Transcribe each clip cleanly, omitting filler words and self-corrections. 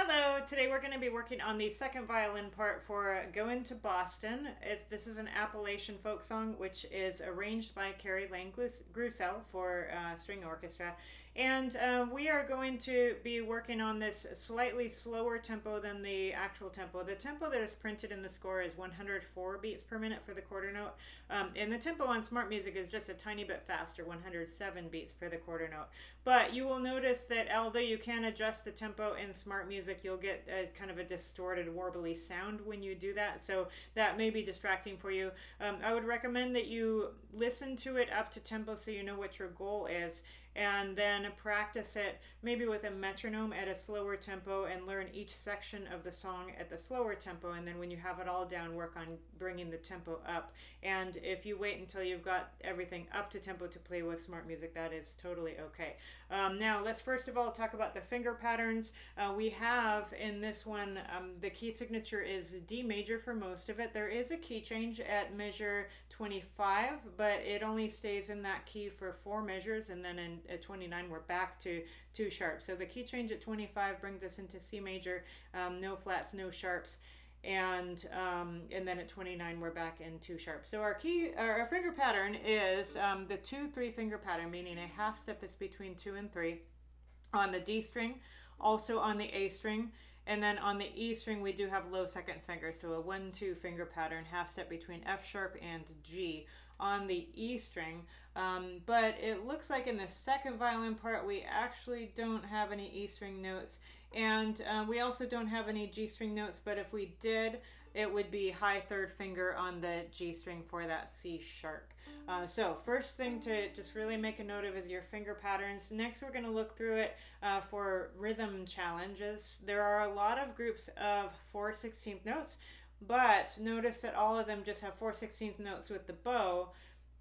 Hello, today we're going to be working on the second violin part for Goin to Boston. This is an Appalachian folk song which is arranged by Carrie Lane Grussell for string orchestra. And we are going to be working on this slightly slower tempo than the actual tempo. The tempo that is printed in the score is 104 beats per minute for the quarter note. And the tempo on Smart Music is just a tiny bit faster, 107 beats per the quarter note. But you will notice that although you can adjust the tempo in Smart Music, you'll get a kind of a distorted, warbly sound when you do that. So that may be distracting for you. I would recommend that you listen to it up to tempo so you know what your goal is, and then practice it maybe with a metronome at a slower tempo and learn each section of the song at the slower tempo. And then when you have it all down, work on bringing the tempo up. And if you wait until you've got everything up to tempo to play with Smart Music, that is totally okay. Now let's first of all talk about the finger patterns. We have in this one, the key signature is D major for most of it. There is a key change at measure 25, but it only stays in that key for 4 measures, and then at 29 we're back to 2 sharps. So the key change at 25 brings us into C major, no flats, no sharps, and then at 29 we're back in 2 sharps. So our finger pattern is the 2-3 finger pattern, meaning a half step is between 2 and 3 on the D string, also on the A string. And then on the E string, we do have low second finger, so a 1-2 finger pattern, half step between F sharp and G on the E string. But it looks like in the second violin part, we actually don't have any E string notes. And we also don't have any G string notes, but if we did, it would be high third finger on the G string for that C sharp. So first thing to just really make a note of is your finger patterns. Next, we're going to look through it for rhythm challenges. There are a lot of groups of 4/16 notes, but notice that all of them just have 4/16 notes with the bow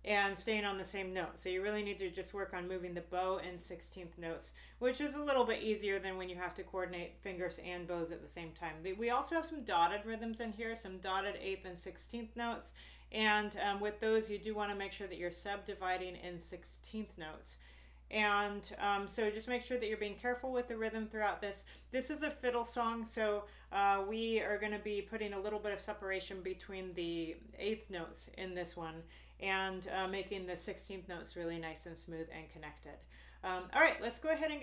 and staying on the same note. So you really need to just work on moving the bow and 16th notes, which is a little bit easier than when you have to coordinate fingers and bows at the same time. We also have some dotted rhythms in here, some dotted 8th and 16th notes. And with those, you do want to make sure that you're subdividing in 16th notes. And so just make sure that you're being careful with the rhythm throughout this. This is a fiddle song, so we are going to be putting a little bit of separation between the 8th notes in this one, and making the 16th notes really nice and smooth and connected. All right, let's go ahead and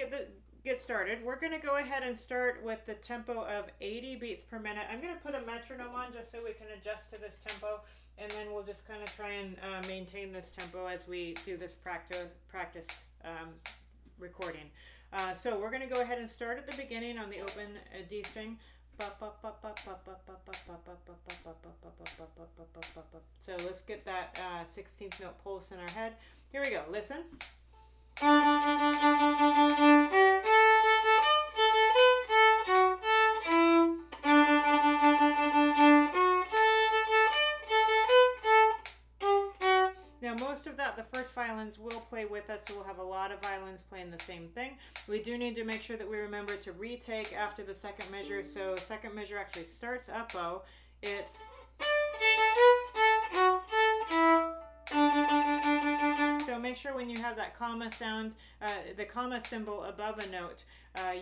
get started. We're going to go ahead and start with the tempo of 80 beats per minute. I'm going to put a metronome on just so we can adjust to this tempo, and then we'll just kind of try and maintain this tempo as we do this practice recording. So we're going to go ahead and start at the beginning on the open D string. So let's get that 16th note pulse in our head. Here we go. Listen. Now most of that, the first violins will play with us, so we'll have a lot of violins playing the same thing. We do need to make sure that we remember to retake after the second measure. So second measure actually starts up bow. It's so make sure when you have that comma sound, the comma symbol above a note,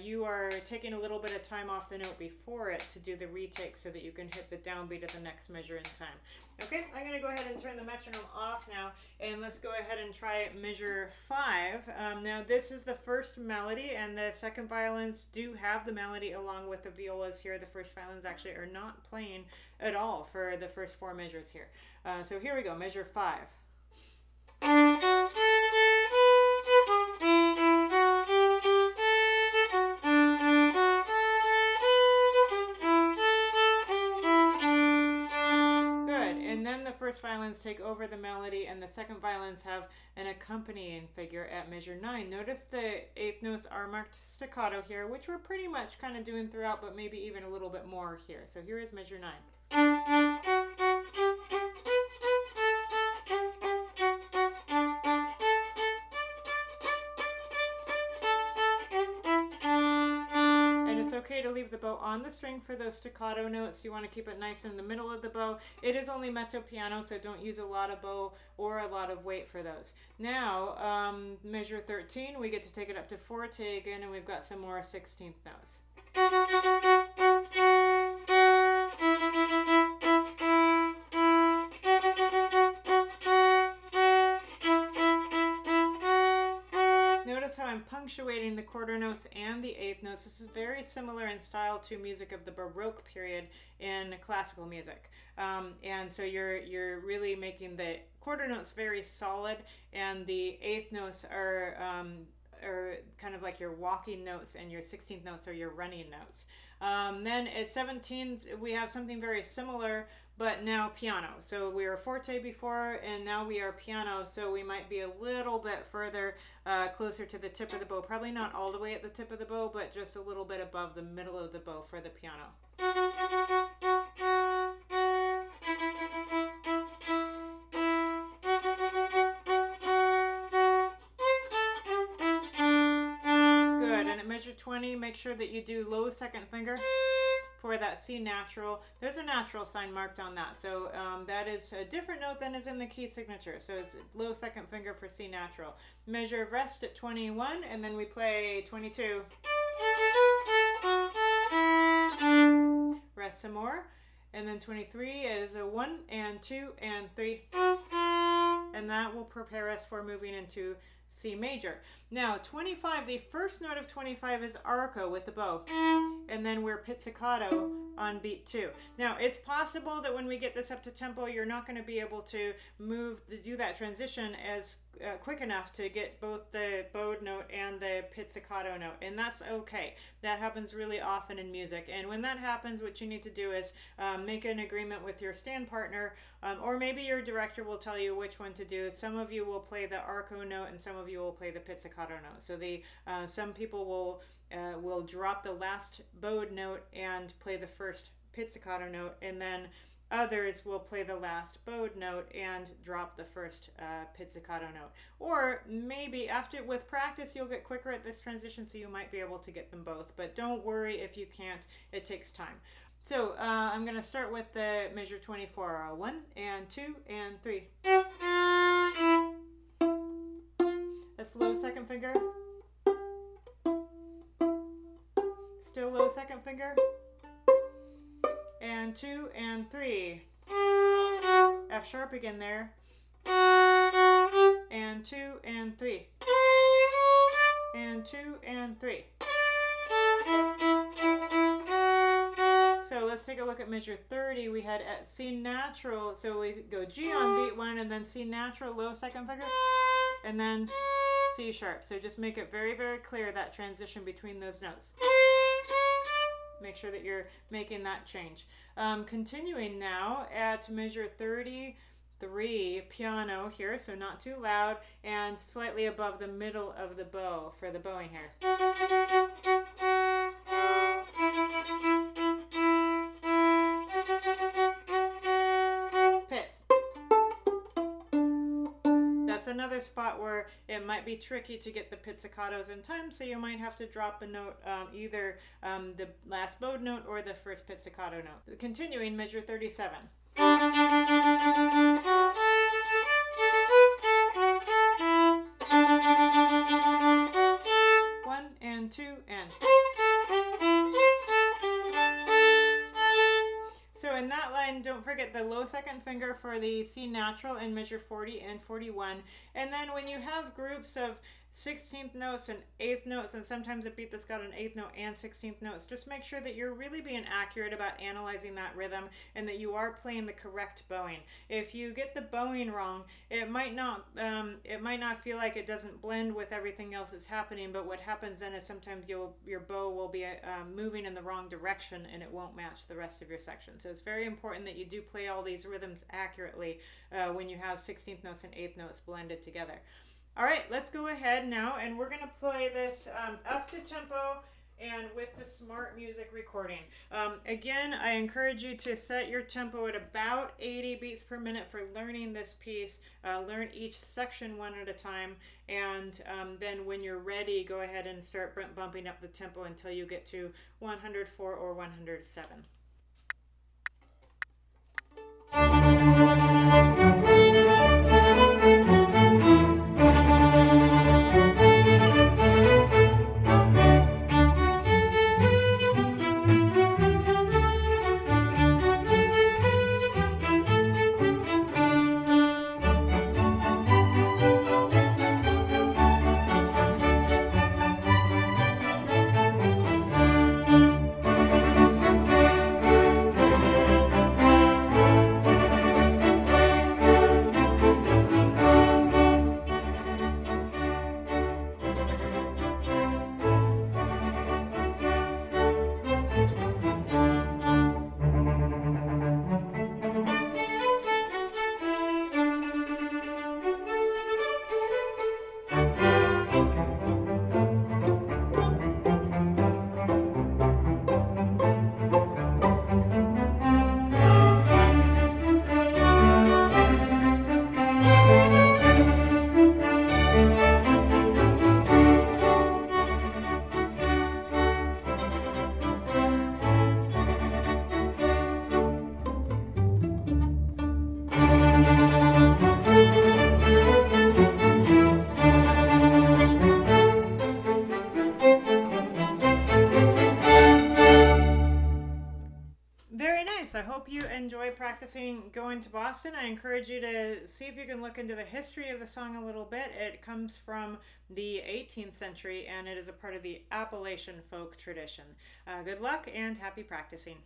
you are taking a little bit of time off the note before it to do the retake so that you can hit the downbeat of the next measure in time. Okay, I'm going to go ahead and turn the metronome off now, and let's go ahead and try measure 5. Now this is the first melody, and the second violins do have the melody along with the violas here. The first violins actually are not playing at all for the first 4 measures here. So here we go, measure 5. First violins take over the melody, and the second violins have an accompanying figure at measure 9. Notice the 8th notes are marked staccato here, which we're pretty much kind of doing throughout, but maybe even a little bit more here. So here is measure 9. Okay to leave the bow on the string for those staccato notes. You want to keep it nice in the middle of the bow. It is only mezzo piano, so don't use a lot of bow or a lot of weight for those. Now, measure 13, we get to take it up to forte again, and we've got some more 16th notes. Notice how I'm punctuating the quarter notes and the eighth notes. This is very similar in style to music of the Baroque period in classical music. And so you're really making the quarter notes very solid, and the eighth notes are kind of like your walking notes, and your 16th notes are your running notes. Then at 17, we have something very similar, but now piano. So we were forte before, and now we are piano. So we might be a little bit further, closer to the tip of the bow. Probably not all the way at the tip of the bow, but just a little bit above the middle of the bow for the piano. Good, and at measure 20, make sure that you do low second finger for that C natural. There's a natural sign marked on that, so that is a different note than is in the key signature. So it's low second finger for C natural. Measure of rest at 21, and then we play 22. Rest some more, and then 23 is a 1 and 2 and 3, and that will prepare us for moving into C major. Now 25, the first note of 25 is arco with the bow, and then we're pizzicato on beat 2. Now it's possible that when we get this up to tempo, you're not going to be able to do that transition as quick enough to get both the bowed note and the pizzicato note, and that's okay. That happens really often in music, and when that happens, what you need to do is make an agreement with your stand partner, or maybe your director will tell you which one to do. Some of you will play the arco note, and some of you will play the pizzicato note. So some people will drop the last bowed note and play the first pizzicato note, and then others will play the last bowed note and drop the first pizzicato note. Or maybe with practice, you'll get quicker at this transition, so you might be able to get them both. But don't worry if you can't. It takes time. So I'm going to start with the measure 24. 1 and 2 and 3. That's low second finger. Still low second finger. And 2 and 3. F sharp again there. And 2 and 3. And 2 and 3. So let's take a look at measure 30. We had at C natural, so we go G on beat 1, and then C natural, low second finger, and then C sharp. So just make it very, very clear, that transition between those notes. Make sure that you're making that change. Continuing now at measure 33, piano here, so not too loud, and slightly above the middle of the bow for the bowing here. That's another spot where it might be tricky to get the pizzicatos in time, so you might have to drop a note, either the last bowed note or the first pizzicato note. Continuing, measure 37. 1 and 2 and. So in that line, don't forget the low second finger for the C natural in measure 40 and 41. And then when you have groups of 16th notes and 8th notes, and sometimes a beat that's got an 8th note and 16th notes, just make sure that you're really being accurate about analyzing that rhythm, and that you are playing the correct bowing. If you get the bowing wrong, it might not feel like it doesn't blend with everything else that's happening, but what happens then is sometimes your bow will be moving in the wrong direction, and it won't match the rest of your section. So it's very important that you do play all these rhythms accurately when you have 16th notes and 8th notes blended together. All right, let's go ahead now, and we're going to play this up to tempo and with the smart music recording. Again, I encourage you to set your tempo at about 80 beats per minute for learning this piece. Learn each section one at a time, and then when you're ready, go ahead and start bumping up the tempo until you get to 104 or 107. I hope you enjoy practicing Going to Boston. I encourage you to see if you can look into the history of the song a little bit. It comes from the 18th century and it is a part of the Appalachian folk tradition. Good luck and happy practicing.